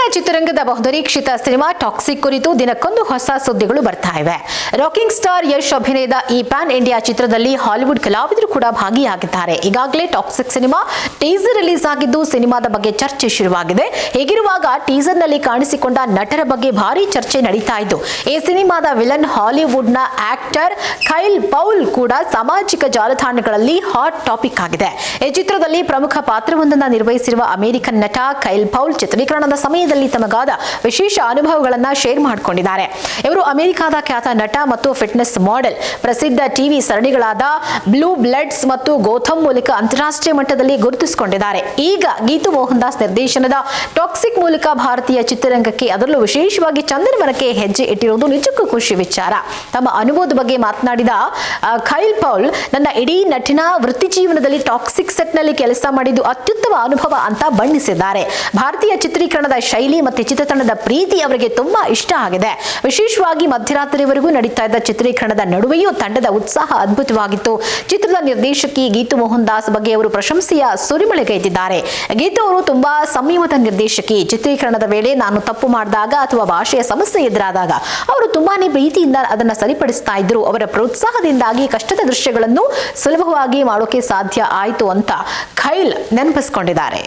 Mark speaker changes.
Speaker 1: ಕನ್ನಡ ಚಿತ್ರರಂಗದ ಬಹುನಿರೀಕ್ಷಿತ cinema toxic ಕುರಿತು ದಿನಕ್ಕೊಂದು ಹೊಸ ಸುದ್ದಿಗಳು ಬರ್ತಾ ಇವೆ. ರಾಕಿಂಗ್ ಸ್ಟಾರ್ ಯಶ್ ಅಭಿನಯದ ಈ ಪ್ಯಾನ್ ಇಂಡಿಯಾ ಚಿತ್ರದಲ್ಲಿ ಹಾಲಿವುಡ್ ಕಲಾವಿದರು ಕೂಡ ಭಾಗಿಯಾಗಿದ್ದಾರೆ. ಈಗಾಗಲೇ ಟಾಕ್ಸಿಕ್ ಸಿನಿಮಾ ಟೀಸರ್ ರಿಲೀಸ್ ಆಗಿದ್ದು ಸಿನಿಮಾದ ಬಗ್ಗೆ ಚರ್ಚೆ ಶುರುವಾಗಿದೆ. ಹೀಗಿರುವಾಗ ಟೀಸರ್ನಲ್ಲಿ ಕಾಣಿಸಿಕೊಂಡ ನಟರ ಬಗ್ಗೆ ಭಾರಿ ಚರ್ಚೆ ನಡೀತಾ ಇದ್ದು, ಈ ಸಿನಿಮಾದ ವಿಲನ್ ಹಾಲಿವುಡ್ನ ಆಕ್ಟರ್ ಕೈಲ್ ಪೌಲ್ ಕೂಡ ಸಾಮಾಜಿಕ ಜಾಲತಾಣಗಳಲ್ಲಿ ಹಾಟ್ ಟಾಪಿಕ್ ಆಗಿದೆ. ಈ ಚಿತ್ರದಲ್ಲಿ ಪ್ರಮುಖ ಪಾತ್ರವೊಂದನ್ನು ನಿರ್ವಹಿಸಿರುವ ಅಮೆರಿಕನ್ ನಟ ಕೈಲ್ ಪೌಲ್ ಚಿತ್ರೀಕರಣದ ಸಮಯದಲ್ಲಿ ತಮಗಾದ ವಿಶೇಷ ಅನುಭವಗಳನ್ನು ಶೇರ್ ಮಾಡಿಕೊಂಡಿದ್ದಾರೆ. ಇವರು ಅಮೆರಿಕದ ಖ್ಯಾತ ನಟ ಮತ್ತು ಫಿಟ್ನೆಸ್ ಮಾಡೆಲ್. ಪ್ರಸಿದ್ಧ ಟಿವಿ ಸರಣಿಗಳಾದ ಬ್ಲೂ ಬ್ಲಡ್ಸ್ ಮತ್ತು ಗೋಥಮ್ ಮೂಲಕ ಅಂತಾರಾಷ್ಟ್ರೀಯ ಮಟ್ಟದಲ್ಲಿ ಗುರುತಿಸಿಕೊಂಡಿದ್ದಾರೆ. ಈಗ ಗೀತು ಮೋಹನ್ ದಾಸ್ ನಿರ್ದೇಶನದ ಟಾಕ್ಸಿಕ್ ಮೂಲಕ ಭಾರತೀಯ ಚಿತ್ರರಂಗಕ್ಕೆ, ಅದರಲ್ಲೂ ವಿಶೇಷವಾಗಿ ಚಂದನವನಕ್ಕೆ ಹೆಜ್ಜೆ ಇಟ್ಟಿರುವುದು ನಿಜಕ್ಕೂ ಖುಷಿ ವಿಚಾರ. ತಮ್ಮ ಅನುಭವದ ಬಗ್ಗೆ ಮಾತನಾಡಿದ ಕೈಲ್ ಪೌಲ್, ನನ್ನ ಇಡೀ ನಟನಾ ವೃತ್ತಿ ಜೀವನದಲ್ಲಿ ಟಾಕ್ಸಿಕ್ ಸೆಟ್ನಲ್ಲಿ ಕೆಲಸ ಮಾಡಿದ್ದು ಅತ್ಯುತ್ತಮ ಅನುಭವ ಅಂತ ಬಣ್ಣಿಸಿದ್ದಾರೆ. ಭಾರತೀಯ ಚಿತ್ರೀಕರಣದ ಶೈಲಿ ಮತ್ತು ಚಿತ್ರತಂಡದ ಪ್ರೀತಿ ಅವರಿಗೆ ತುಂಬಾ ಇಷ್ಟ ಆಗಿದೆ. ವಿಶೇಷವಾಗಿ ಮಧ್ಯರಾತ್ರಿವರೆಗೂ ನಡೀತಾ ಇದ್ದ ಚಿತ್ರೀಕರಣದ ನಡುವೆಯೂ ತಂಡದ ಉತ್ಸಾಹ ಅದ್ಭುತವಾಗಿತ್ತು. ಚಿತ್ರದ ನಿರ್ದೇಶಕಿ ಗೀತು ಮೋಹನ್ ದಾಸ್ ಬಗ್ಗೆ ಅವರು ಪ್ರಶಂಸೆಯ ಸುರಿಮಳೆಗೈದಿದ್ದಾರೆ. ಗೀತು ಅವರು ತುಂಬಾ ಸಂಯಮದ ನಿರ್ದೇಶಕಿ. ಚಿತ್ರೀಕರಣದ ವೇಳೆ ನಾನು ತಪ್ಪು ಮಾಡಿದಾಗ ಅಥವಾ ಭಾಷೆಯ ಸಮಸ್ಯೆ ಎದುರಾದಾಗ ಅವರು ತುಂಬಾನೇ ಪ್ರೀತಿಯಿಂದ ಅದನ್ನು ಸರಿಪಡಿಸ್ತಾ ಇದ್ರು. ಅವರ ಪ್ರೋತ್ಸಾಹದಿಂದಾಗಿ ಕಷ್ಟದ ದೃಶ್ಯಗಳನ್ನು ಸುಲಭವಾಗಿ ಮಾಡೋಕೆ ಸಾಧ್ಯ ಆಯಿತು ಅಂತ ಖೈಲ್ ನೆನಪಿಸಿಕೊಂಡಿದ್ದಾರೆ.